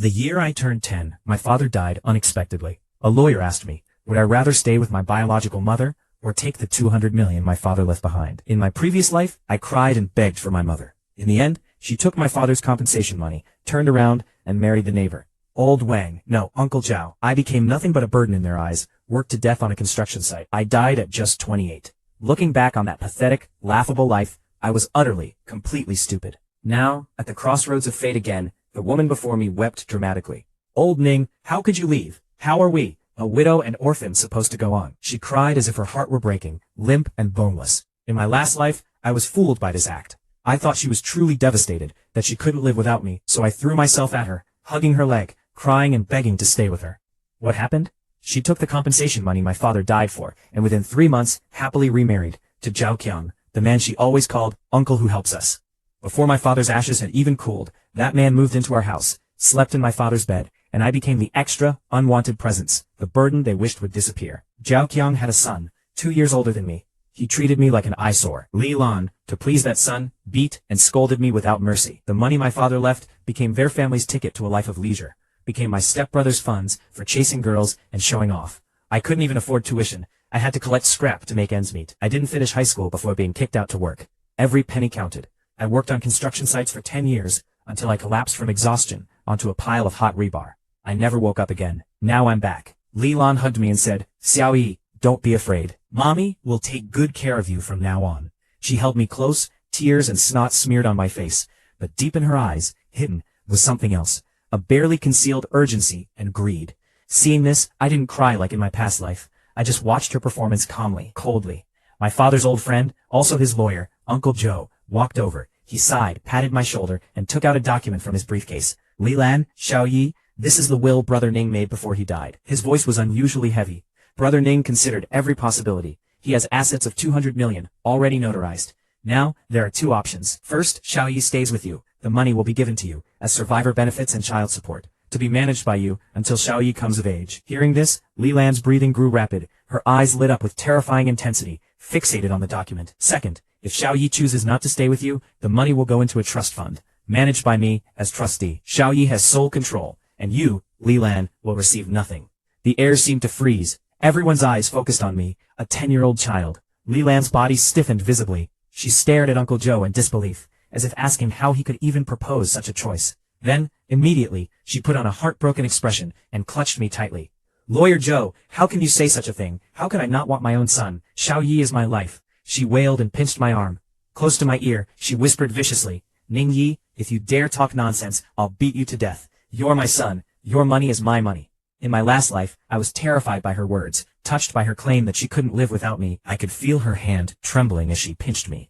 The year I turned 10, my father died unexpectedly. A lawyer asked me, would I rather stay with my biological mother or take the 200 million my father left behind? In my previous life, I cried and begged for my mother. In the end, she took my father's compensation money, turned around, and married the neighbor. Old Wang, no, Uncle Zhao. I became nothing but a burden in their eyes, worked to death on a construction site. I died at just 28. Looking back on that pathetic, laughable life, I was utterly, completely stupid. Now, at the crossroads of fate again, the woman before me wept dramatically. Old Ning, how could you leave? How are we, a widow and orphan, supposed to go on? She cried as if her heart were breaking, limp and boneless. In my last life, I was fooled by this act. I thought she was truly devastated, that she couldn't live without me, so I threw myself at her, hugging her leg, crying and begging to stay with her. What happened? She took the compensation money my father died for, and within 3 months, happily remarried to Zhao Qiang, the man she always called Uncle who helps us. Before my father's ashes had even cooled, that man moved into our house, slept in my father's bed, and I became the extra, unwanted presence, the burden they wished would disappear. Zhao Qiang had a son, 2 years older than me. He treated me like an eyesore. Li Lan, to please that son, beat and scolded me without mercy. The money my father left became their family's ticket to a life of leisure, became my stepbrother's funds for chasing girls and showing off. I couldn't even afford tuition. I had to collect scrap to make ends meet. I didn't finish high school before being kicked out to work. Every penny counted. I worked on construction sites for 10 years, until I collapsed from exhaustion onto a pile of hot rebar. I never woke up again. Now I'm back. Li Lan hugged me and said, Xiao Yi, don't be afraid. Mommy will take good care of you from now on. She held me close, tears and snot smeared on my face, but deep in her eyes, hidden, was something else, a barely concealed urgency and greed. Seeing this, I didn't cry like in my past life. I just watched her performance calmly, coldly. My father's old friend, also his lawyer, Uncle Joe, walked over. He sighed, patted my shoulder, and took out a document from his briefcase. Li Lan, Xiao Yi, this is the will Brother Ning made before he died. His voice was unusually heavy. Brother Ning considered every possibility. He has assets of 200 million, already notarized. Now, there are 2 options. First, Xiao Yi stays with you. The money will be given to you, as survivor benefits and child support, to be managed by you until Xiao Yi comes of age. Hearing this, Li Lan's breathing grew rapid. Her eyes lit up with terrifying intensity, fixated on the document. Second, if Xiao Yi chooses not to stay with you, the money will go into a trust fund, managed by me as trustee. Xiao Yi has sole control, and you, Li Lan, will receive nothing. The air seemed to freeze. Everyone's eyes focused on me, a 10-year-old child. Li Lan's body stiffened visibly. She stared at Uncle Joe in disbelief, as if asking how he could even propose such a choice. Then, immediately, she put on a heartbroken expression and clutched me tightly. Lawyer Joe, how can you say such a thing? How can I not want my own son? Xiao Yi is my life. She wailed and pinched my arm. Close to my ear, she whispered viciously, Ning Yi, if you dare talk nonsense, I'll beat you to death. You're my son. Your money is my money. In my last life, I was terrified by her words, touched by her claim that she couldn't live without me. I could feel her hand trembling as she pinched me.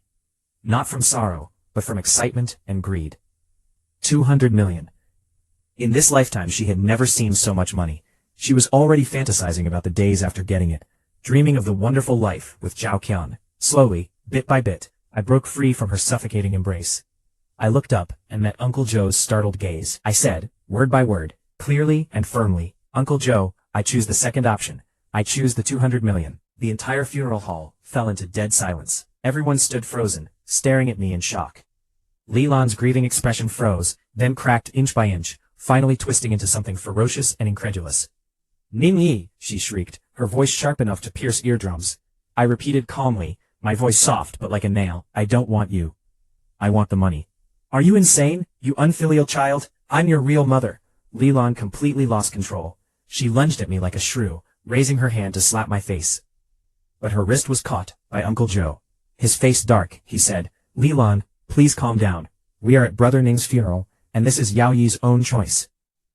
Not from sorrow, but from excitement and greed. 200 million. In this lifetime, she had never seen so much money. She was already fantasizing about the days after getting it, dreaming of the wonderful life with Zhao Qiang. Slowly, bit by bit, I broke free from her suffocating embrace. I looked up and met Uncle Joe's startled gaze. I said, word by word, clearly and firmly, Uncle Joe, I choose the second option. I choose the 200 million. The entire funeral hall fell into dead silence. Everyone stood frozen, staring at me in shock. Li Lan's grieving expression froze, then cracked inch by inch, finally twisting into something ferocious and incredulous. Ning Yi, she shrieked, her voice sharp enough to pierce eardrums. I repeated calmly, my voice soft but like a nail, I don't want you. I want the money. Are you insane, you unfilial child? I'm your real mother. Li Lan completely lost control. She lunged at me like a shrew, raising her hand to slap my face. But her wrist was caught by Uncle Joe. His face dark, he said, Li Lan, please calm down. We are at Brother Ning's funeral, and this is Yao Yi's own choice.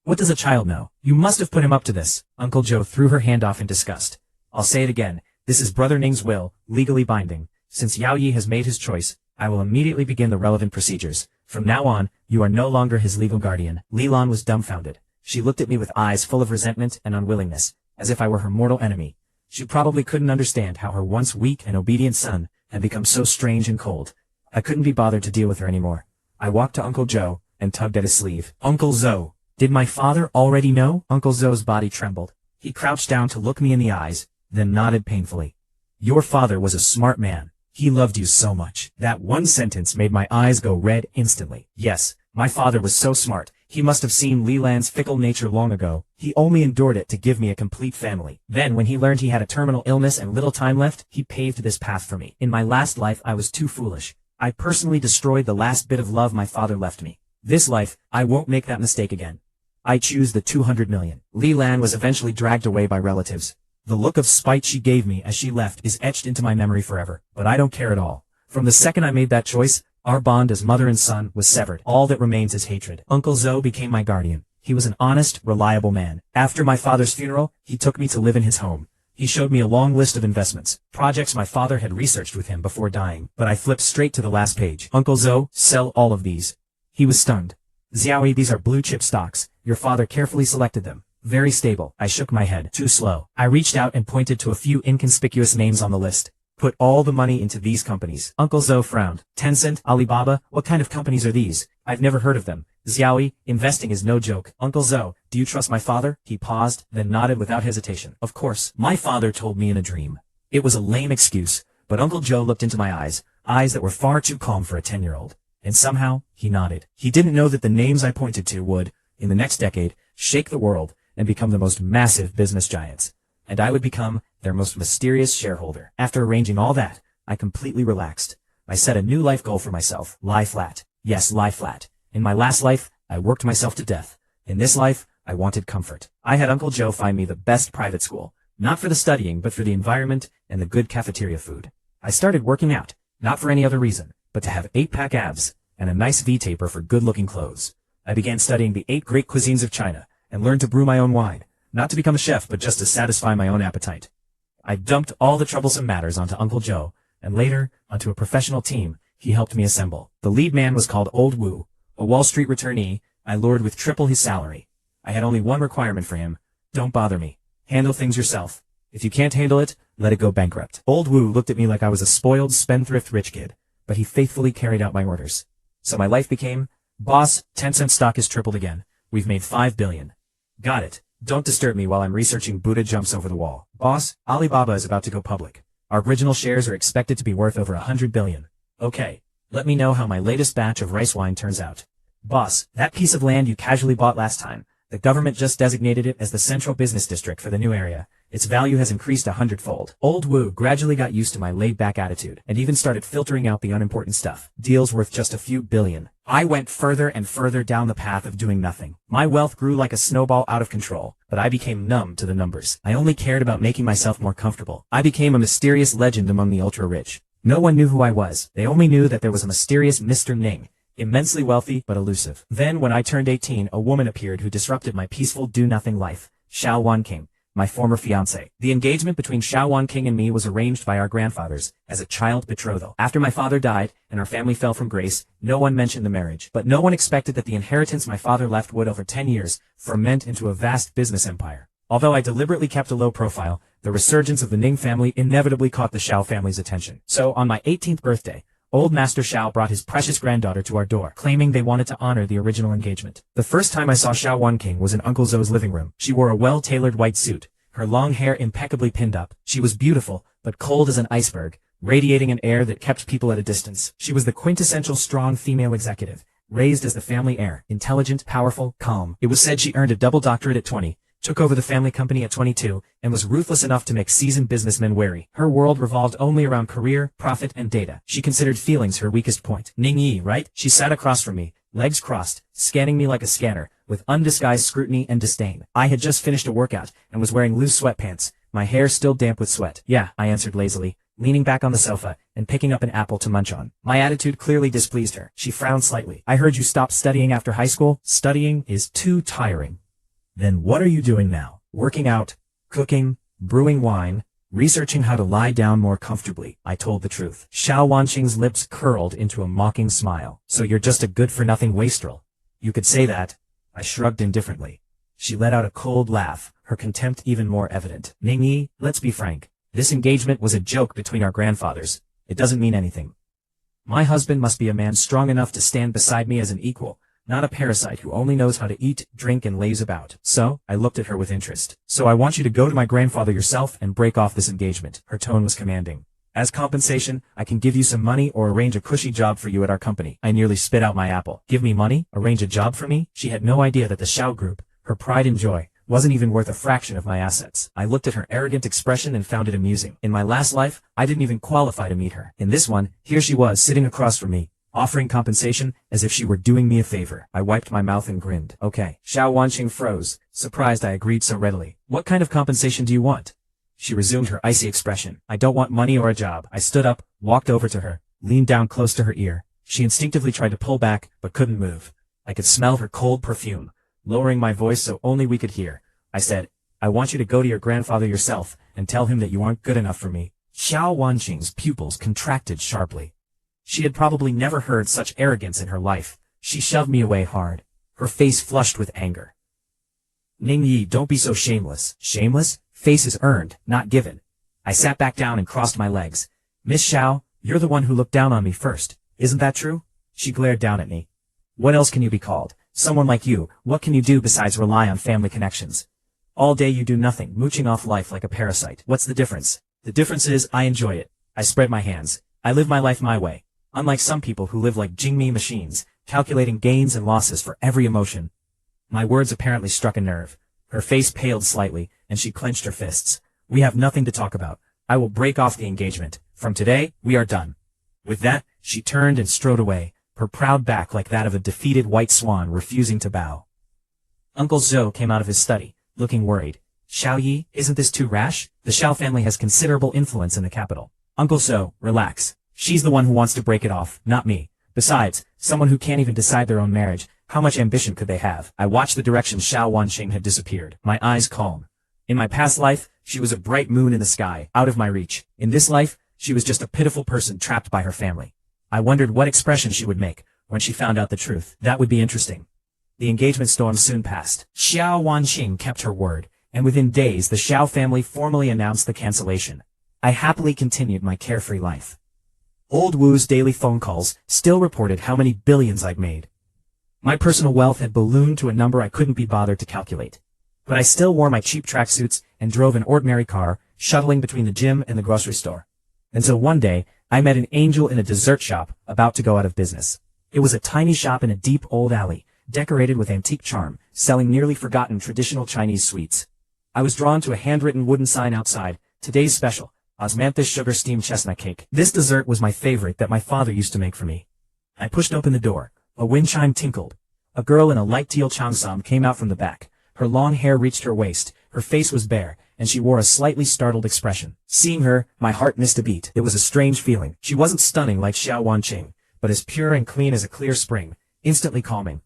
What does a child know? You must have put him up to this. Uncle Joe threw her hand off in disgust. I'll say it again. This is Brother Ning's will, legally binding. Since Yao Yi has made his choice, I will immediately begin the relevant procedures. From now on, you are no longer his legal guardian. Li Lan was dumbfounded. She looked at me with eyes full of resentment and unwillingness, as if I were her mortal enemy. She probably couldn't understand how her once weak and obedient son had become so strange and cold. I couldn't be bothered to deal with her anymore. I walked to Uncle Joe and tugged at his sleeve. Uncle Zoe, did my father already know? Uncle Zoe's body trembled. He crouched down to look me in the eyes, then nodded painfully. Your father was a smart man. He loved you so much. That one sentence made my eyes go red instantly. Yes, my father was so smart. He must have seen Leland's fickle nature long ago. He only endured it to give me a complete family. Then, when he learned he had a terminal illness and little time left, he paved this path for me. In my last life, I was too foolish. I personally destroyed the last bit of love my father left me. This life, I won't make that mistake again. I choose the 200 million. Leland was eventually dragged away by relatives. The look of spite she gave me as she left is etched into my memory forever, but I don't care at all. From the second I made that choice, our bond as mother and son was severed. All that remains is hatred. Uncle Zoe became my guardian. He was an honest, reliable man. After my father's funeral, he took me to live in his home. He showed me a long list of investments, projects my father had researched with him before dying, but I flipped straight to the last page. Uncle Zoe, sell all of these. He was stunned. Xiaoyi, these are blue chip stocks. Your father carefully selected them. Very stable. I shook my head. Too slow. I reached out and pointed to a few inconspicuous names on the list. Put all the money into these companies. Uncle Zoe frowned. Tencent, Alibaba, what kind of companies are these? I've never heard of them. Xiaoyi, investing is no joke. Uncle Zoe, do you trust my father? He paused, then nodded without hesitation. Of course. My father told me in a dream. It was a lame excuse, but Uncle Joe looked into my eyes that were far too calm for a 10-year-old. And somehow, he nodded. He didn't know that the names I pointed to would, in the next decade, shake the world and become the most massive business giants. And I would become their most mysterious shareholder. After arranging all that, I completely relaxed. I set a new life goal for myself. Lie flat. Yes, lie flat. In my last life, I worked myself to death. In this life, I wanted comfort. I had Uncle Joe find me the best private school. Not for the studying, but for the environment and the good cafeteria food. I started working out, not for any other reason, but to have 8-pack abs and a nice V-taper for good-looking clothes. I began studying the 8 great cuisines of China and learned to brew my own wine. Not to become a chef, but just to satisfy my own appetite. I dumped all the troublesome matters onto Uncle Joe, and later, onto a professional team he helped me assemble. The lead man was called Old Wu, a Wall Street returnee I lured with triple his salary. I had only one requirement for him: don't bother me. Handle things yourself. If you can't handle it, let it go bankrupt. Old Wu looked at me like I was a spoiled, spendthrift rich kid, but he faithfully carried out my orders. So my life became, boss, Tencent stock has tripled again. We've made 5 billion. Got it. Don't disturb me while I'm researching Buddha jumps over the wall. Boss, Alibaba is about to go public. Our original shares are expected to be worth over 100 billion. Okay, let me know how my latest batch of rice wine turns out. Boss, that piece of land you casually bought last time, the government just designated it as the central business district for the new area. Its value has increased 100-fold. Old Wu gradually got used to my laid-back attitude and even started filtering out the unimportant stuff. Deals worth just a few billion. I went further and further down the path of doing nothing. My wealth grew like a snowball out of control, but I became numb to the numbers. I only cared about making myself more comfortable. I became a mysterious legend among the ultra-rich. No one knew who I was. They only knew that there was a mysterious Mr. Ning, immensely wealthy but elusive. Then when I turned 18, a woman appeared who disrupted my peaceful do-nothing life. Xiao Wanqing, my former fiancé. The engagement between Xiao Wanqing and me was arranged by our grandfathers as a child betrothal. After my father died and our family fell from grace, no one mentioned the marriage. But no one expected that the inheritance my father left would, over 10 years, ferment into a vast business empire. Although I deliberately kept a low profile, the resurgence of the Ning family inevitably caught the Xiao family's attention. So, on my 18th birthday, Old Master Xiao brought his precious granddaughter to our door, claiming they wanted to honor the original engagement. The first time I saw Xiao Wanqing was in Uncle Zoe's living room. She wore a well-tailored white suit, her long hair impeccably pinned up. She was beautiful, but cold as an iceberg, radiating an air that kept people at a distance. She was the quintessential strong female executive, raised as the family heir, intelligent, powerful, calm. It was said she earned a double doctorate at 20, took over the family company at 22, and was ruthless enough to make seasoned businessmen wary. Her world revolved only around career, profit, and data. She considered feelings her weakest point. Ning Yi, right? She sat across from me, legs crossed, scanning me like a scanner, with undisguised scrutiny and disdain. I had just finished a workout, and was wearing loose sweatpants, my hair still damp with sweat. Yeah, I answered lazily, leaning back on the sofa, and picking up an apple to munch on. My attitude clearly displeased her. She frowned slightly. I heard you stopped studying after high school. Studying is too tiring. Then what are you doing now? Working out, cooking, brewing wine, researching how to lie down more comfortably. I told the truth. Xiao Wanqing's lips curled into a mocking smile. So you're just a good-for-nothing wastrel. You could say that. I shrugged indifferently. She let out a cold laugh, her contempt even more evident. Ning Yi, let's be frank. This engagement was a joke between our grandfathers. It doesn't mean anything. My husband must be a man strong enough to stand beside me as an equal, not a parasite who only knows how to eat, drink, and laze about. So, I looked at her with interest. So I want you to go to my grandfather yourself and break off this engagement. Her tone was commanding. As compensation, I can give you some money or arrange a cushy job for you at our company. I nearly spit out my apple. Give me money? Arrange a job for me? She had no idea that the Xiao group, her pride and joy, wasn't even worth a fraction of my assets. I looked at her arrogant expression and found it amusing. In my last life, I didn't even qualify to meet her. In this one, here she was sitting across from me, offering compensation as if she were doing me a favor. I wiped my mouth and grinned. Okay. Xiao Wanqing froze, surprised I agreed so readily. What kind of compensation do you want? She resumed her icy expression. I don't want money or a job. I stood up, walked over to her, leaned down close to her ear. She instinctively tried to pull back, but couldn't move. I could smell her cold perfume. Lowering my voice so only we could hear, I said, I want you to go to your grandfather yourself and tell him that you aren't good enough for me. Xiao Wanqing's pupils contracted sharply. She had probably never heard such arrogance in her life. She shoved me away hard, her face flushed with anger. Ning Yi, don't be so shameless. Shameless? Face is earned, not given. I sat back down and crossed my legs. Miss Xiao, you're the one who looked down on me first. Isn't that true? She glared down at me. What else can you be called? Someone like you, what can you do besides rely on family connections? All day you do nothing, mooching off life like a parasite. What's the difference? The difference is I enjoy it. I spread my hands. I live my life my way. Unlike some people who live like Jingmi machines, calculating gains and losses for every emotion. My words apparently struck a nerve. Her face paled slightly, and she clenched her fists. We have nothing to talk about. I will break off the engagement. From today, we are done. With that, she turned and strode away, her proud back like that of a defeated white swan refusing to bow. Uncle Zhou came out of his study, looking worried. Xiao Yi, isn't this too rash? The Xiao family has considerable influence in the capital. Uncle Zhou, relax. She's the one who wants to break it off, not me. Besides, someone who can't even decide their own marriage, how much ambition could they have? I watched the direction Xiao Wanqing had disappeared, my eyes calm. In my past life, she was a bright moon in the sky, out of my reach. In this life, she was just a pitiful person trapped by her family. I wondered what expression she would make when she found out the truth. That would be interesting. The engagement storm soon passed. Xiao Wanqing kept her word, and within days the Xiao family formally announced the cancellation. I happily continued my carefree life. Old Wu's daily phone calls still reported how many billions I'd made. My personal wealth had ballooned to a number I couldn't be bothered to calculate. But I still wore my cheap tracksuits and drove an ordinary car, shuttling between the gym and the grocery store. Until one day, I met an angel in a dessert shop about to go out of business. It was a tiny shop in a deep old alley, decorated with antique charm, selling nearly forgotten traditional Chinese sweets. I was drawn to a handwritten wooden sign outside, today's special, osmanthus sugar steamed chestnut cake. This dessert was my favorite that my father used to make for me. I pushed open the door. A wind chime tinkled. A girl in a light teal cheongsam came out from the back. Her long hair reached her waist, her face was bare, and she wore a slightly startled expression. Seeing her, my heart missed a beat. It was a strange feeling. She wasn't stunning like Xiao Wanqing, but as pure and clean as a clear spring, instantly calming.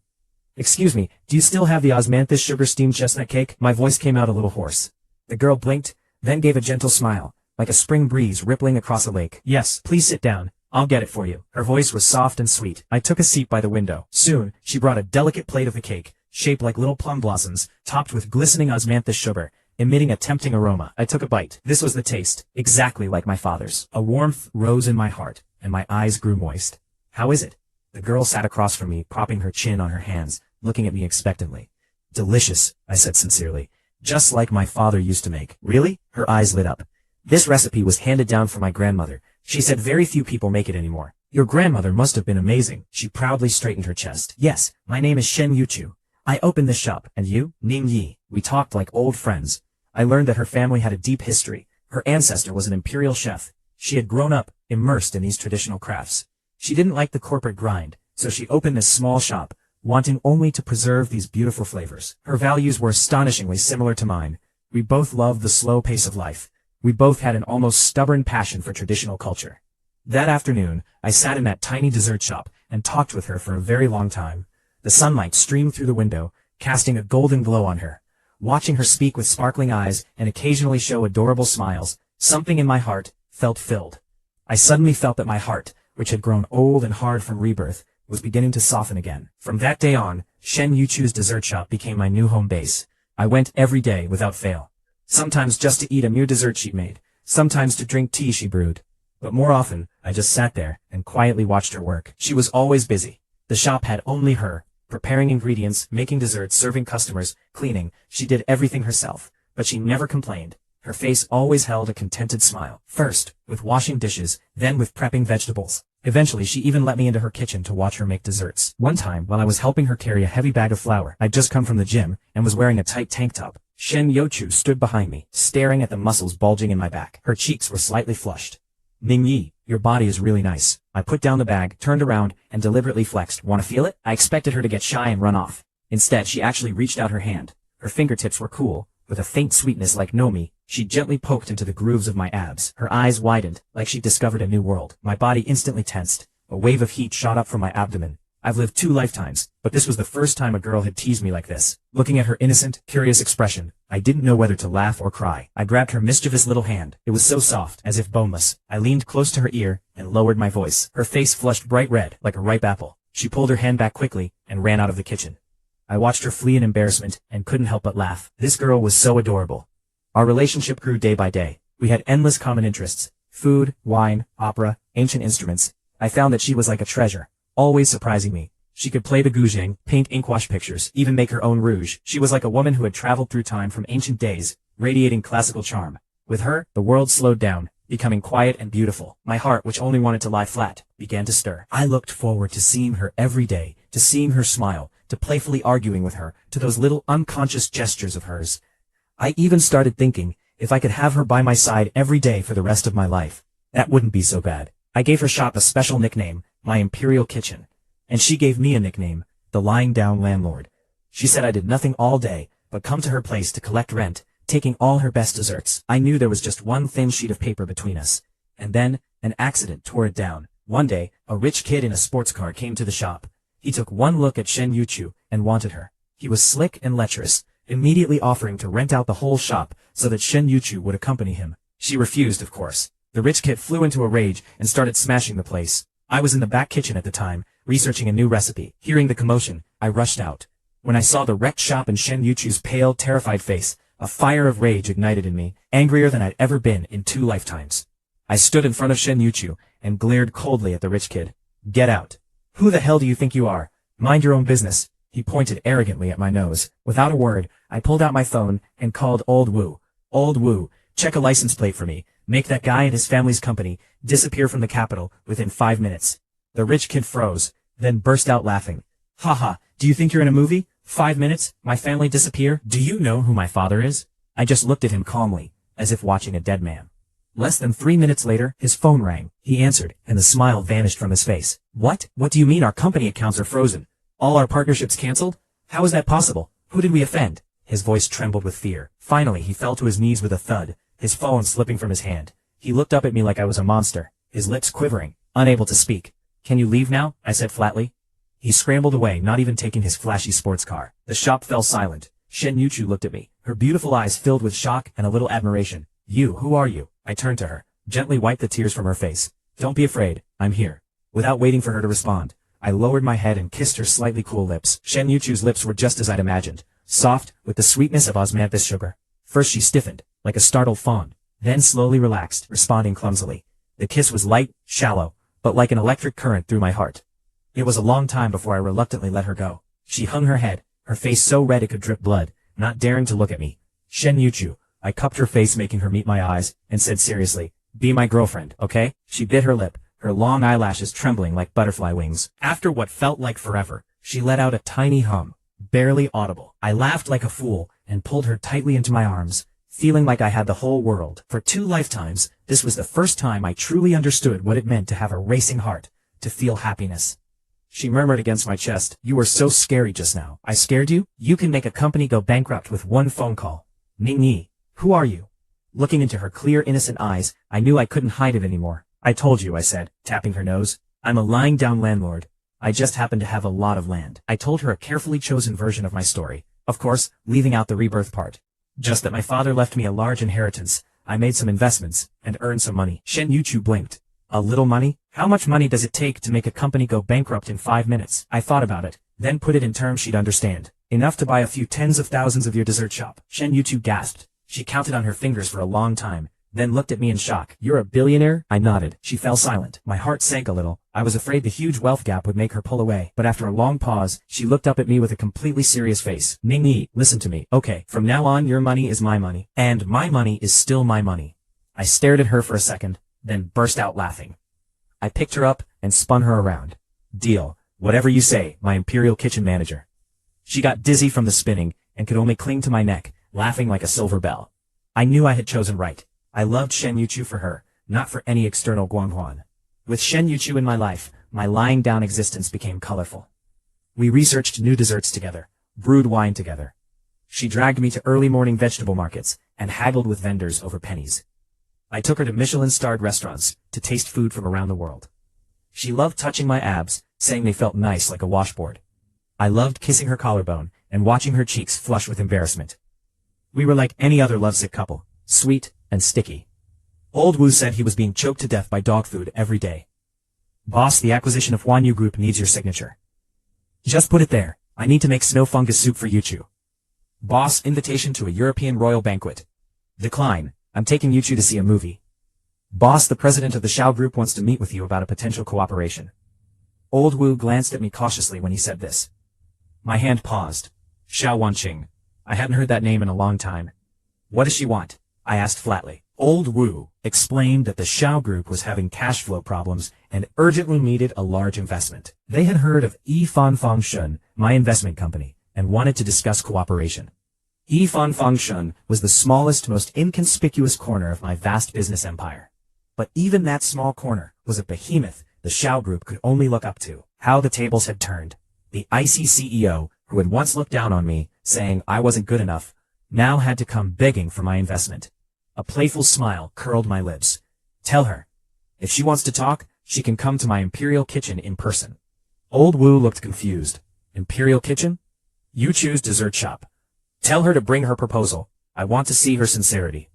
Excuse me, do you still have the osmanthus sugar steamed chestnut cake? My voice came out a little hoarse. The girl blinked, then gave a gentle smile, like a spring breeze rippling across a lake. Yes, please sit down. I'll get it for you. Her voice was soft and sweet. I took a seat by the window. Soon, she brought a delicate plate of the cake, shaped like little plum blossoms, topped with glistening osmanthus sugar, emitting a tempting aroma. I took a bite. This was the taste, exactly like my father's. A warmth rose in my heart, and my eyes grew moist. How is it? The girl sat across from me, propping her chin on her hands, looking at me expectantly. Delicious, I said sincerely. Just like my father used to make. Really? Her eyes lit up. This recipe was handed down from my grandmother. She said very few people make it anymore. Your grandmother must have been amazing. She proudly straightened her chest. Yes, my name is Shen Yuchu. I opened this shop, and you? Ning Yi. We talked like old friends. I learned that her family had a deep history. Her ancestor was an imperial chef. She had grown up, immersed in these traditional crafts. She didn't like the corporate grind, so she opened this small shop, wanting only to preserve these beautiful flavors. Her values were astonishingly similar to mine. We both loved the slow pace of life. We both had an almost stubborn passion for traditional culture. That afternoon, I sat in that tiny dessert shop and talked with her for a very long time. The sunlight streamed through the window, casting a golden glow on her. Watching her speak with sparkling eyes and occasionally show adorable smiles, something in my heart felt filled. I suddenly felt that my heart, which had grown old and hard from rebirth, was beginning to soften again. From that day on, Shen Yuchu's dessert shop became my new home base. I went every day without fail. Sometimes just to eat a new dessert she made, sometimes to drink tea she brewed. But more often, I just sat there and quietly watched her work. She was always busy. The shop had only her, preparing ingredients, making desserts, serving customers, cleaning. She did everything herself, but she never complained. Her face always held a contented smile. First, with washing dishes, then with prepping vegetables. Eventually she even let me into her kitchen to watch her make desserts. One time, while I was helping her carry a heavy bag of flour, I'd just come from the gym, and was wearing a tight tank top. Shen Youchu stood behind me, staring at the muscles bulging in my back. Her cheeks were slightly flushed. Ningyi, your body is really nice. I put down the bag, turned around, and deliberately flexed. Wanna feel it? I expected her to get shy and run off. Instead, she actually reached out her hand. Her fingertips were cool. With a faint sweetness like Nomi, she gently poked into the grooves of my abs. Her eyes widened, like she'd discovered a new world. My body instantly tensed. A wave of heat shot up from my abdomen. I've lived 2 lifetimes, but this was the first time a girl had teased me like this. Looking at her innocent, curious expression, I didn't know whether to laugh or cry. I grabbed her mischievous little hand. It was so soft, as if boneless. I leaned close to her ear, and lowered my voice. Her face flushed bright red, like a ripe apple. She pulled her hand back quickly, and ran out of the kitchen. I watched her flee in embarrassment, and couldn't help but laugh. This girl was so adorable. Our relationship grew day by day. We had endless common interests. Food, wine, opera, ancient instruments. I found that she was like a treasure, always surprising me. She could play the guzheng, paint inkwash pictures, even make her own rouge. She was like a woman who had traveled through time from ancient days, radiating classical charm. With her, the world slowed down, becoming quiet and beautiful. My heart, which only wanted to lie flat, began to stir. I looked forward to seeing her every day, to seeing her smile, to playfully arguing with her, to those little unconscious gestures of hers. I even started thinking, if I could have her by my side every day for the rest of my life, that wouldn't be so bad. I gave her shop a special nickname, my Imperial Kitchen. And she gave me a nickname, the Lying Down Landlord. She said I did nothing all day, but come to her place to collect rent, taking all her best desserts. I knew there was just one thin sheet of paper between us. And then, an accident tore it down. One day, a rich kid in a sports car came to the shop. He took one look at Shen Youchu, and wanted her. He was slick and lecherous, immediately offering to rent out the whole shop, so that Shen Youchu would accompany him. She refused, of course. The rich kid flew into a rage, and started smashing the place. I was in the back kitchen at the time, researching a new recipe. Hearing the commotion, I rushed out. When I saw the wrecked shop and Shen Yuchu's pale, terrified face, a fire of rage ignited in me, angrier than I'd ever been in 2 lifetimes. I stood in front of Shen Youchu, and glared coldly at the rich kid. Get out. Who the hell do you think you are? Mind your own business. He pointed arrogantly at my nose. Without a word, I pulled out my phone, and called Old Wu. Old Wu, check a license plate for me. Make that guy and his family's company disappear from the capital within 5 minutes. The rich kid froze, then burst out laughing. Haha, do you think you're in a movie? 5 minutes? My family disappear? Do you know who my father is? I just looked at him calmly, as if watching a dead man. Less than 3 minutes later, his phone rang. He answered, and the smile vanished from his face. What? What do you mean our company accounts are frozen? All our partnerships cancelled? How is that possible? Who did we offend? His voice trembled with fear. Finally, he fell to his knees with a thud, his phone slipping from his hand. He looked up at me like I was a monster, his lips quivering, unable to speak. Can you leave now? I said flatly. He scrambled away, not even taking his flashy sports car. The shop fell silent. Shen Youchu looked at me, her beautiful eyes filled with shock and a little admiration. You, who are you? I turned to her, gently wiped the tears from her face. Don't be afraid, I'm here. Without waiting for her to respond, I lowered my head and kissed her slightly cool lips. Shen Yuchu's lips were just as I'd imagined, soft, with the sweetness of osmanthus sugar. First she stiffened, like a startled fawn, then slowly relaxed, responding clumsily. The kiss was light, shallow, but like an electric current through my heart. It was a long time before I reluctantly let her go. She hung her head, her face so red it could drip blood, not daring to look at me. Shen Youchu, I cupped her face, making her meet my eyes, and said seriously, be my girlfriend, okay? She bit her lip, her long eyelashes trembling like butterfly wings. After what felt like forever, she let out a tiny hum, barely audible. I laughed like a fool, and pulled her tightly into my arms, feeling like I had the whole world. For 2 lifetimes, this was the first time I truly understood what it meant to have a racing heart, to feel happiness. She murmured against my chest, you were so scary just now. I scared you? You can make a company go bankrupt with 1 phone call. Ningyi, who are you? Looking into her clear, innocent eyes, I knew I couldn't hide it anymore. I told you, I said, tapping her nose. I'm a lying down landlord. I just happen to have a lot of land. I told her a carefully chosen version of my story, of course, leaving out the rebirth part. Just that my father left me a large inheritance. I made some investments, and earned some money. Shen Youchu blinked. A little money? How much money does it take to make a company go bankrupt in 5 minutes? I thought about it, then put it in terms she'd understand. Enough to buy a few tens of thousands of your dessert shop. Shen Youchu gasped. She counted on her fingers for a long time, then looked at me in shock. You're a billionaire? I nodded. She fell silent. My heart sank a little, I was afraid the huge wealth gap would make her pull away, but after a long pause, she looked up at me with a completely serious face. Ningyi, listen to me, okay? From now on, your money is my money, and my money is still my money. I stared at her for a second, then burst out laughing. I picked her up and spun her around. Deal, whatever you say, my imperial kitchen manager. She got dizzy from the spinning and could only cling to my neck, laughing like a silver bell. I knew I had chosen right. I loved Shen Yuchu for her, not for any external guanghuan. With Shen Yuchu in my life, my lying down existence became colorful. We researched new desserts together, brewed wine together. She dragged me to early morning vegetable markets and haggled with vendors over pennies. I took her to Michelin-starred restaurants to taste food from around the world. She loved touching my abs, saying they felt nice like a washboard. I loved kissing her collarbone and watching her cheeks flush with embarrassment. We were like any other lovesick couple, sweet and sticky. Old Wu said he was being choked to death by dog food every day. Boss, the acquisition of Huanyu Group needs your signature. Just put it there. I need to make snow fungus soup for Yuchu. Boss, invitation to a European royal banquet. Decline. I'm taking Yuchu to see a movie. Boss, the president of the Xiao Group wants to meet with you about a potential cooperation. Old Wu glanced at me cautiously when he said this. My hand paused. Xiao Wanqing. I hadn't heard that name in a long time. What does she want? I asked flatly. Old Wu explained that the Xiao Group was having cash flow problems and urgently needed a large investment. They had heard of Yifan Fangshun, my investment company, and wanted to discuss cooperation. Yifan Fangshun was the smallest, most inconspicuous corner of my vast business empire. But even that small corner was a behemoth the Xiao Group could only look up to. How the tables had turned. The icy CEO, who had once looked down on me, saying I wasn't good enough, now had to come begging for my investment. A playful smile curled my lips. Tell her. If she wants to talk, she can come to my imperial kitchen in person. Old Wu looked confused. Imperial kitchen? Yuchu's dessert shop. Tell her to bring her proposal. I want to see her sincerity.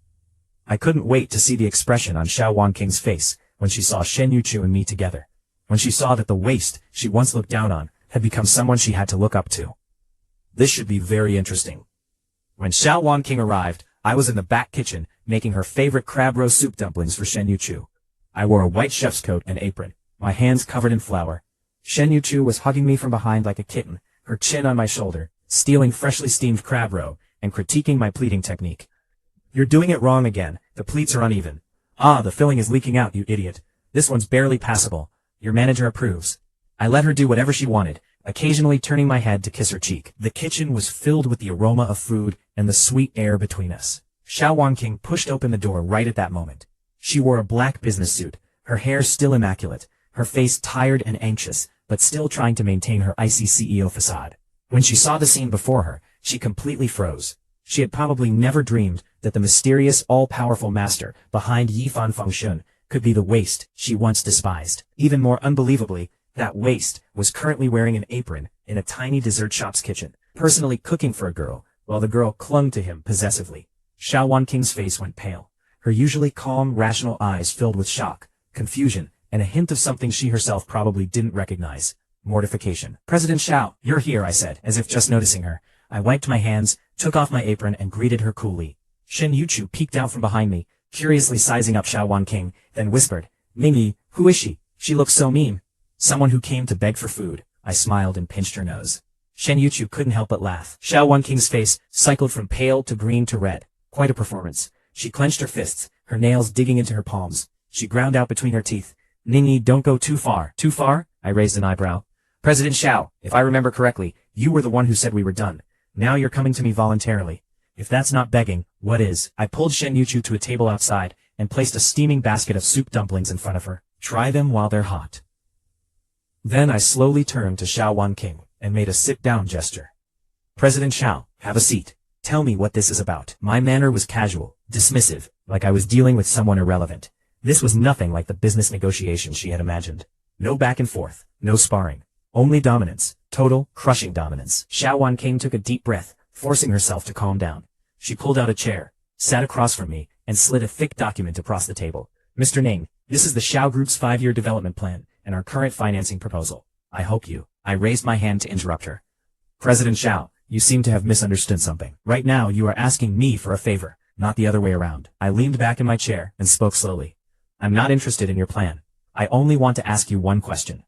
I couldn't wait to see the expression on Xiao Wanqing's face when she saw Shen Yuchu and me together. When she saw that the waste she once looked down on had become someone she had to look up to. This should be very interesting. When Xiao Wanqing arrived, I was in the back kitchen making her favorite crab roe soup dumplings for Shen Yuchu. I wore a white chef's coat and apron, my hands covered in flour. Shen Yuchu was hugging me from behind like a kitten, her chin on my shoulder, stealing freshly steamed crab roe, and critiquing my pleating technique. You're doing it wrong again. The pleats are uneven. Ah, the filling is leaking out, you idiot. This one's barely passable. Your manager approves. I let her do whatever she wanted, occasionally turning my head to kiss her cheek. The kitchen was filled with the aroma of food and the sweet air between us. Xiao Wanqing pushed open the door right at that moment. She wore a black business suit, her hair still immaculate, her face tired and anxious, but still trying to maintain her icy CEO facade. When she saw the scene before her, she completely froze. She had probably never dreamed that the mysterious, all-powerful master behind Yifan Fangshun could be the waste she once despised. Even more unbelievably, that waste was currently wearing an apron in a tiny dessert shop's kitchen, personally cooking for a girl, while the girl clung to him possessively. Xiao Wanqing's face went pale. Her usually calm, rational eyes filled with shock, confusion, and a hint of something she herself probably didn't recognize. Mortification. President Xiao, you're here, I said, as if just noticing her. I wiped my hands, took off my apron, and greeted her coolly. Shen Yuchu peeked out from behind me, curiously sizing up Xiao Wanqing, then whispered, Ningyi, who is she? She looks so mean. Someone who came to beg for food. I smiled and pinched her nose. Shen Yuchu couldn't help but laugh. Xiao Wanqing's face cycled from pale to green to red. Quite a performance. She clenched her fists, her nails digging into her palms. She ground out between her teeth. Ningyi, don't go too far. Too far? I raised an eyebrow. President Xiao, if I remember correctly, you were the one who said we were done. Now you're coming to me voluntarily. If that's not begging, what is? I pulled Shen Yuchu to a table outside and placed a steaming basket of soup dumplings in front of her. Try them while they're hot. Then I slowly turned to Xiao Wanqing and made a sit-down gesture. President Xiao, have a seat. Tell me what this is about. My manner was casual, dismissive, like I was dealing with someone irrelevant. This was nothing like the business negotiations she had imagined. No back and forth, no sparring. Only dominance, total, crushing dominance. Xiao Wanqing took a deep breath, forcing herself to calm down. She pulled out a chair, sat across from me, and slid a thick document across the table. Mr. Ning, this is the Xiao Group's 5-year development plan and our current financing proposal. I hope you. I raised my hand to interrupt her. President Xiao, you seem to have misunderstood something. Right now you are asking me for a favor, not the other way around. I leaned back in my chair and spoke slowly. I'm not interested in your plan. I only want to ask you one question.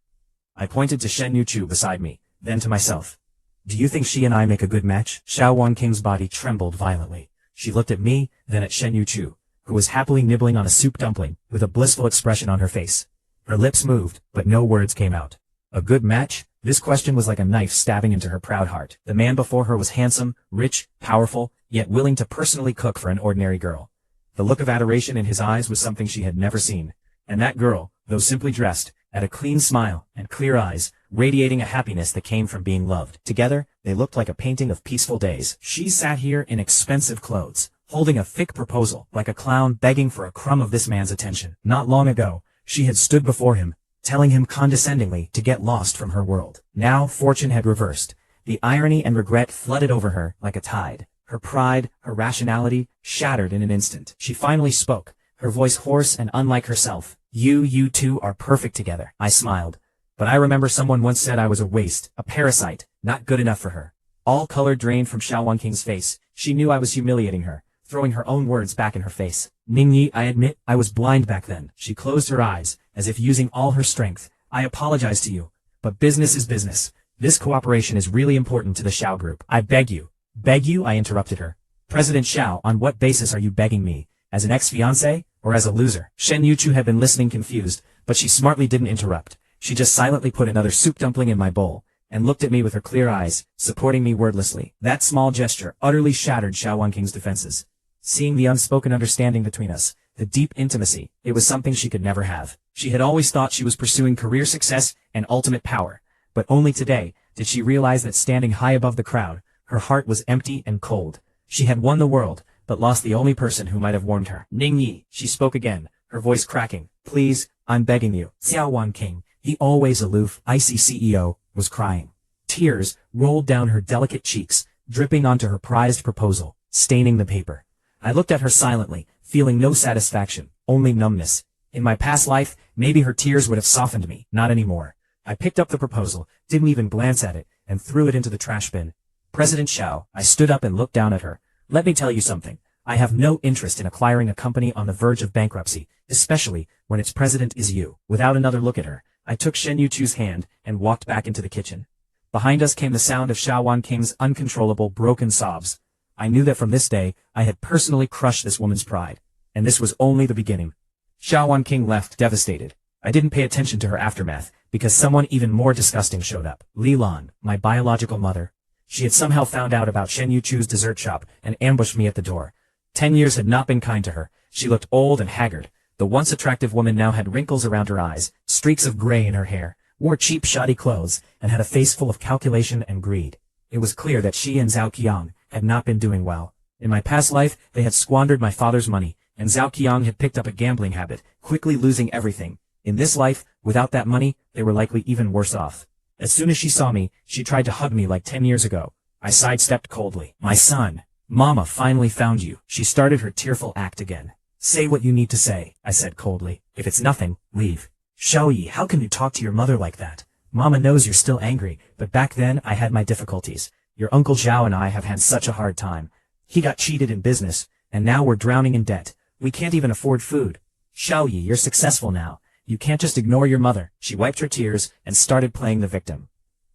I pointed to Shen Yuchu beside me, then to myself. Do you think she and I make a good match? Xiao Wanking's body trembled violently. She looked at me, then at Shen Yuchu, who was happily nibbling on a soup dumpling, with a blissful expression on her face. Her lips moved, but no words came out. A good match? This question was like a knife stabbing into her proud heart. The man before her was handsome, rich, powerful, yet willing to personally cook for an ordinary girl. The look of adoration in his eyes was something she had never seen. And that girl, though simply dressed, had a clean smile and clear eyes, radiating a happiness that came from being loved. Together, they looked like a painting of peaceful days. She sat here in expensive clothes, holding a thick proposal, like a clown begging for a crumb of this man's attention. Not long ago, she had stood before him, telling him condescendingly to get lost from her world. Now fortune had reversed. The irony and regret flooded over her like a tide. Her pride, her rationality, shattered in an instant. She finally spoke, her voice hoarse and unlike herself. You two are perfect together. I smiled. But I remember someone once said I was a waste, a parasite, not good enough for her. All color drained from Xiao Wanking's face. She knew I was humiliating her, throwing her own words back in her face. Ningyi, I admit, I was blind back then. She closed her eyes, as if using all her strength. I apologize to you, but business is business. This cooperation is really important to the Xiao group. I beg you. Beg you? I interrupted her. President Xiao, on what basis are you begging me? As an ex-fiancé, or as a loser? Shen Yuchu had been listening confused, but she smartly didn't interrupt. She just silently put another soup dumpling in my bowl, and looked at me with her clear eyes, supporting me wordlessly. That small gesture utterly shattered Xiao Wanking's defenses. Seeing the unspoken understanding between us, the deep intimacy, it was something she could never have. She had always thought she was pursuing career success and ultimate power, but only today did she realize that standing high above the crowd, her heart was empty and cold. She had won the world, but lost the only person who might have warmed her. Ningyi, she spoke again, her voice cracking. Please, I'm begging you. Xiao Wanking, the always aloof, icy CEO, was crying. Tears rolled down her delicate cheeks, dripping onto her prized proposal, staining the paper. I looked at her silently, feeling no satisfaction, only numbness. In my past life, maybe her tears would have softened me, not anymore. I picked up the proposal, didn't even glance at it, and threw it into the trash bin. President Xiao, I stood up and looked down at her. Let me tell you something. I have no interest in acquiring a company on the verge of bankruptcy, especially when its president is you. Without another look at her, I took Shen Yuchu's hand and walked back into the kitchen. Behind us came the sound of Xiao Wanking's uncontrollable broken sobs. I knew that from this day, I had personally crushed this woman's pride. And this was only the beginning. Xiao Wanking left devastated. I didn't pay attention to her aftermath, because someone even more disgusting showed up. Li Lan, my biological mother. She had somehow found out about Shen Yuchu's dessert shop and ambushed me at the door. 10 years had not been kind to her. She looked old and haggard. The once attractive woman now had wrinkles around her eyes, streaks of gray in her hair, wore cheap shoddy clothes, and had a face full of calculation and greed. It was clear that she and Zhao Qiang had not been doing well. In my past life, they had squandered my father's money, and Zhao Qiang had picked up a gambling habit, quickly losing everything. In this life, without that money, they were likely even worse off. As soon as she saw me, she tried to hug me like 10 years ago. I sidestepped coldly. My son, Mama finally found you. She started her tearful act again. Say what you need to say, I said coldly. If it's nothing, leave. Xiaoyi, how can you talk to your mother like that? Mama knows you're still angry, but back then I had my difficulties. Your Uncle Zhao and I have had such a hard time. He got cheated in business, and now we're drowning in debt. We can't even afford food. Xiaoyi, you're successful now. You can't just ignore your mother. She wiped her tears and started playing the victim.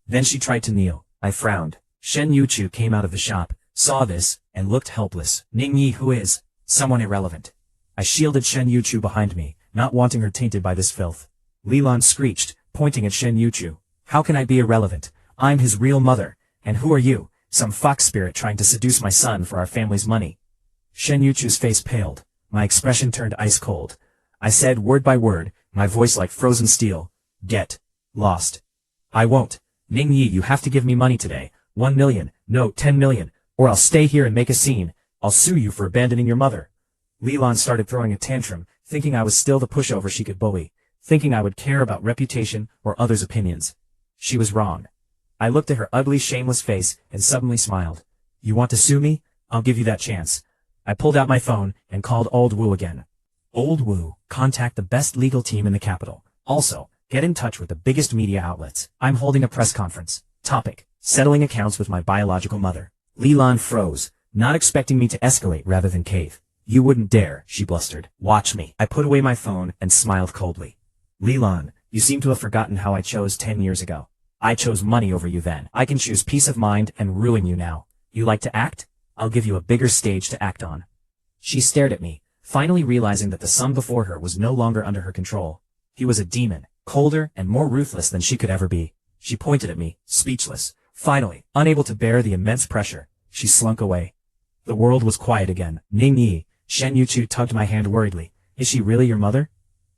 Then she tried to kneel. I frowned. Shen Yuchu came out of the shop, saw this, and looked helpless. Ningyi, who is? Someone irrelevant. I shielded Shen Yuchu behind me, not wanting her tainted by this filth. Li Lan screeched, pointing at Shen Yuchu. How can I be irrelevant? I'm his real mother. And who are you? Some fox spirit trying to seduce my son for our family's money. Shen Yuchu's face paled. My expression turned ice cold. I said word by word, my voice like frozen steel. Get lost. I won't. Ningyi, you have to give me money today. 1 million, no, 10 million, or I'll stay here and make a scene. I'll sue you for abandoning your mother. Li Lan started throwing a tantrum, thinking I was still the pushover she could bully, thinking I would care about reputation or others' opinions. She was wrong. I looked at her ugly, shameless face and suddenly smiled. You want to sue me? I'll give you that chance. I pulled out my phone and called Old Wu again. Old Wu, contact the best legal team in the capital. Also, get in touch with the biggest media outlets. I'm holding a press conference. Topic: settling accounts with my biological mother. Li Lan froze, not expecting me to escalate rather than cave. You wouldn't dare, she blustered. Watch me. I put away my phone and smiled coldly. Lilan, you seem to have forgotten how I chose 10 years ago. I chose money over you then. I can choose peace of mind and ruin you now. You like to act? I'll give you a bigger stage to act on. She stared at me, finally realizing that the son before her was no longer under her control. He was a demon, colder and more ruthless than she could ever be. She pointed at me, speechless. Finally, unable to bear the immense pressure, she slunk away. The world was quiet again. Ning Yi, Shen Yuchu tugged my hand worriedly. Is she really your mother?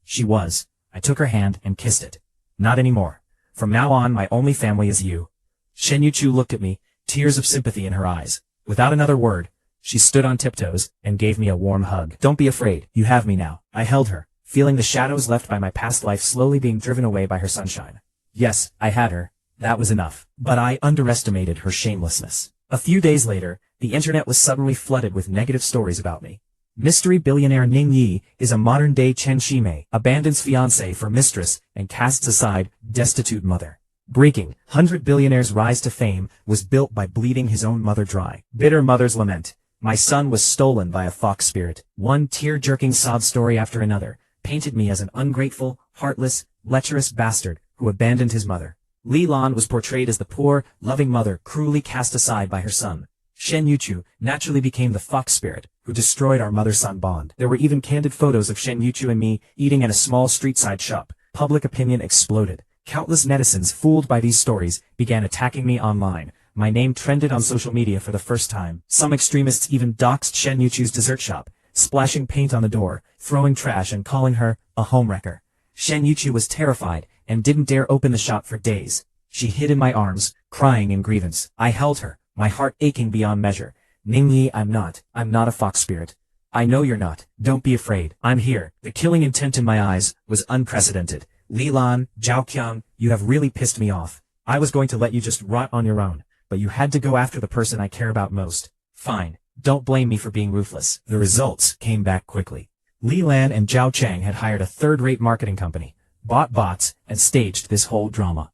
She was. I took her hand and kissed it. Not anymore. From now on my only family is you. Shen Yuchu looked at me, tears of sympathy in her eyes. Without another word, she stood on tiptoes and gave me a warm hug. Don't be afraid, you have me now. I held her, feeling the shadows left by my past life slowly being driven away by her sunshine. Yes, I had her. That was enough. But I underestimated her shamelessness. A few days later, the internet was suddenly flooded with negative stories about me. Mystery billionaire Ning Yi is a modern-day Chen Shimei, abandons fiancé for mistress and casts aside destitute mother. Breaking, 100 billionaires' rise to fame was built by bleeding his own mother dry. Bitter mother's lament. My son was stolen by a fox spirit. One tear-jerking sob story after another painted me as an ungrateful, heartless, lecherous bastard who abandoned his mother. Lilan was portrayed as the poor, loving mother cruelly cast aside by her son. Shen Yuchu naturally became the fox spirit who destroyed our mother-son bond. There were even candid photos of Shen Yuchu and me eating at a small street-side shop. Public opinion exploded. Countless netizens fooled by these stories began attacking me online. My name trended on social media for the first time. Some extremists even doxed Shen Yuchu's dessert shop, splashing paint on the door, throwing trash and calling her a homewrecker. Shen Yuchu was terrified and didn't dare open the shop for days. She hid in my arms, crying in grievance. I held her, my heart aching beyond measure. Ning Yi, I'm not a fox spirit. I know you're not. Don't be afraid. I'm here. The killing intent in my eyes was unprecedented. Lilan, Zhaoqiang, you have really pissed me off. I was going to let you just rot on your own, but you had to go after the person I care about most. Fine. Don't blame me for being ruthless. The results came back quickly. Lilan and Zhao Chang had hired a third-rate marketing company, bought bots, and staged this whole drama.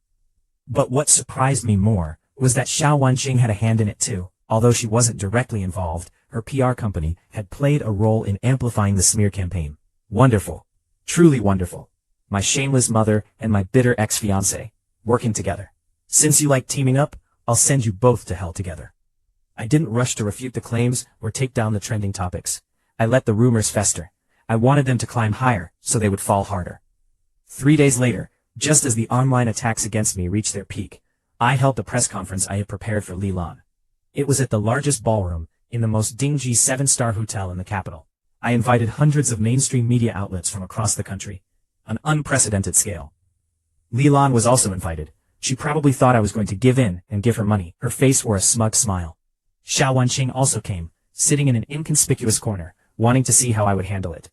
But what surprised me more was that Xiao Wanqing had a hand in it too. Although she wasn't directly involved, her PR company had played a role in amplifying the smear campaign. Wonderful. Truly wonderful. My shameless mother and my bitter ex-fiancé, working together. Since you like teaming up, I'll send you both to hell together. I didn't rush to refute the claims or take down the trending topics. I let the rumors fester. I wanted them to climb higher, so they would fall harder. 3 days later, just as the online attacks against me reached their peak, I held the press conference I had prepared for Lilan. It was at the largest ballroom, in the most dingy 7-star hotel in the capital. I invited hundreds of mainstream media outlets from across the country. An unprecedented scale. Lilan was also invited. She probably thought I was going to give in and give her money. Her face wore a smug smile. Xiao Wanqing also came, sitting in an inconspicuous corner, wanting to see how I would handle it.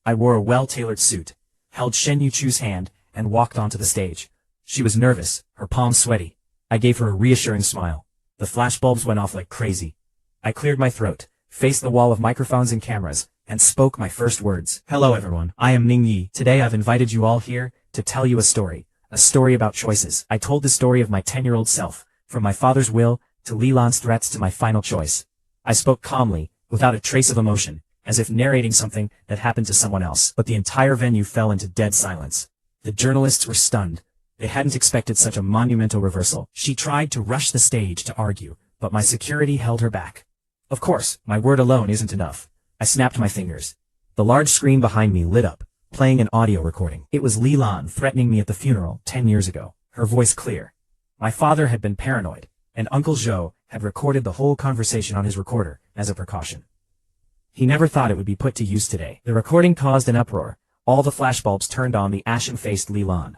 I wore a well-tailored suit, held Shen Yuchu's hand, and walked onto the stage. She was nervous, her palms sweaty. I gave her a reassuring smile. The flashbulbs went off like crazy. I cleared my throat, faced the wall of microphones and cameras, and spoke my first words. Hello everyone, I am Ning Yi. Today I've invited you all here to tell you a story about choices. I told the story of my 10-year-old self, from my father's will to Lilan's threats to my final choice. I spoke calmly, without a trace of emotion, as if narrating something that happened to someone else. But the entire venue fell into dead silence. The journalists were stunned. They hadn't expected such a monumental reversal. She tried to rush the stage to argue, but my security held her back. Of course, my word alone isn't enough. I snapped my fingers. The large screen behind me lit up, playing an audio recording. It was Lilan threatening me at the funeral 10 years ago, her voice clear. My father had been paranoid, and Uncle Zhou had recorded the whole conversation on his recorder as a precaution. He never thought it would be put to use today. The recording caused an uproar. All the flashbulbs turned on the ashen-faced Lilan.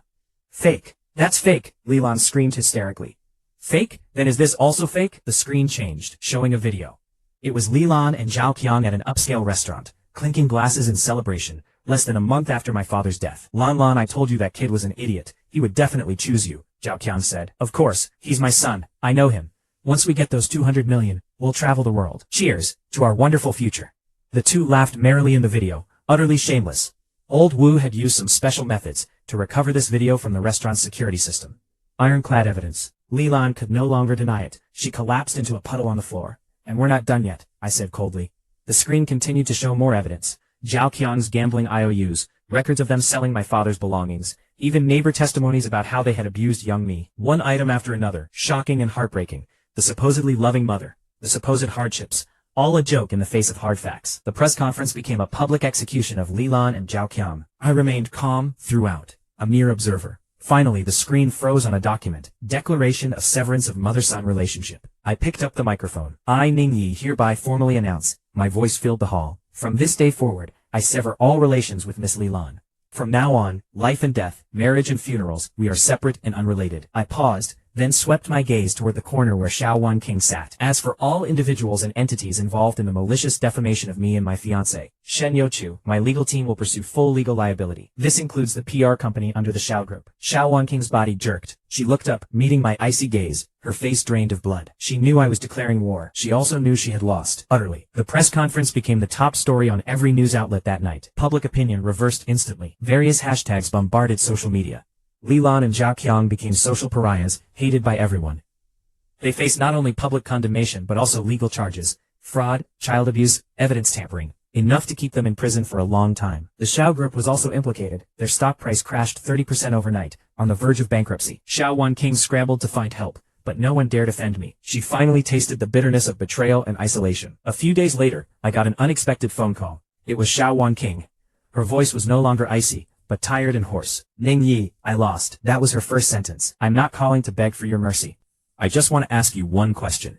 Fake. That's fake, Lilan screamed hysterically. Fake? Then is this also fake? The screen changed, showing a video. It was Lilan and Zhaoqiang at an upscale restaurant, clinking glasses in celebration, less than a month after my father's death. Lan, I told you that kid was an idiot. He would definitely choose you, Zhaoqiang said. Of course, he's my son. I know him. Once we get those 200 million, we'll travel the world. Cheers, to our wonderful future. The two laughed merrily in the video, utterly shameless. Old Wu had used some special methods to recover this video from the restaurant's security system. Ironclad evidence. Lilan could no longer deny it. She collapsed into a puddle on the floor. And we're not done yet, I said coldly. The screen continued to show more evidence. Zhaoqiang's gambling IOUs, records of them selling my father's belongings, even neighbor testimonies about how they had abused young me. One item after another, shocking and heartbreaking. The supposedly loving mother, the supposed hardships, all a joke in the face of hard facts. The press conference became a public execution of Lilan and Zhao Qiang. I remained calm throughout, a mere observer. Finally, the screen froze on a document, Declaration of Severance of Mother-Son Relationship. I picked up the microphone. I, Ning Yi, hereby formally announce, my voice filled the hall. From this day forward, I sever all relations with Miss Lilan. From now on, life and death, marriage and funerals, we are separate and unrelated. I paused, then swept my gaze toward the corner where Xiao Wanqing sat. As for all individuals and entities involved in the malicious defamation of me and my fiancé, Shen Youchu, my legal team will pursue full legal liability. This includes the PR company under the Xiao Group. Xiao Wanqing's body jerked. She looked up, meeting my icy gaze, her face drained of blood. She knew I was declaring war. She also knew she had lost, utterly. The press conference became the top story on every news outlet that night. Public opinion reversed instantly. Various hashtags bombarded social media. Lilan and Zhao Qiang became social pariahs, hated by everyone. They faced not only public condemnation but also legal charges, fraud, child abuse, evidence tampering, enough to keep them in prison for a long time. The Xiao Group was also implicated. Their stock price crashed 30% overnight, on the verge of bankruptcy. Xiao Wanqing scrambled to find help, but no one dared defend me. She finally tasted the bitterness of betrayal and isolation. A few days later, I got an unexpected phone call. It was Xiao Wanqing. Her voice was no longer icy, but tired and hoarse. Ning Yi, I lost. That was her first sentence. I'm not calling to beg for your mercy. I just want to ask you one question.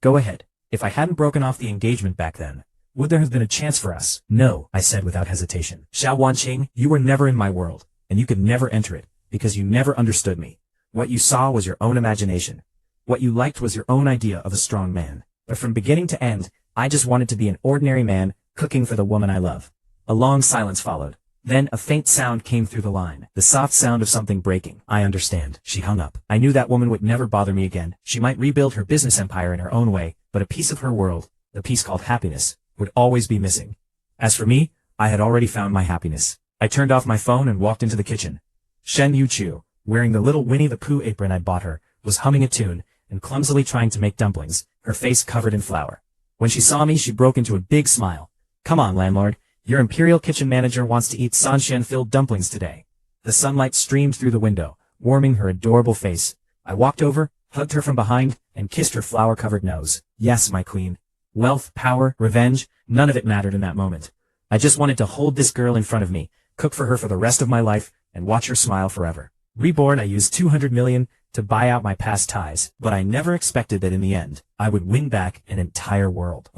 Go ahead. If I hadn't broken off the engagement back then, would there have been a chance for us? No, I said without hesitation. Xiao Wanqing, you were never in my world, and you could never enter it, because you never understood me. What you saw was your own imagination. What you liked was your own idea of a strong man. But from beginning to end, I just wanted to be an ordinary man, cooking for the woman I love. A long silence followed. Then a faint sound came through the line, the soft sound of something breaking. I understand. She hung up. I knew that woman would never bother me again. She might rebuild her business empire in her own way, but a piece of her world, the piece called happiness, would always be missing. As for me, I had already found my happiness. I turned off my phone and walked into the kitchen. Shen Youchu, wearing the little Winnie the Pooh apron I bought her, was humming a tune and clumsily trying to make dumplings, her face covered in flour. When she saw me, she broke into a big smile. Come on, landlord. Your imperial kitchen manager wants to eat sanshan-filled dumplings today. The sunlight streamed through the window, warming her adorable face. I walked over, hugged her from behind, and kissed her flour-covered nose. Yes, my queen. Wealth, power, revenge, none of it mattered in that moment. I just wanted to hold this girl in front of me, cook for her for the rest of my life, and watch her smile forever. Reborn, I used 200 million to buy out my past ties, but I never expected that in the end, I would win back an entire world.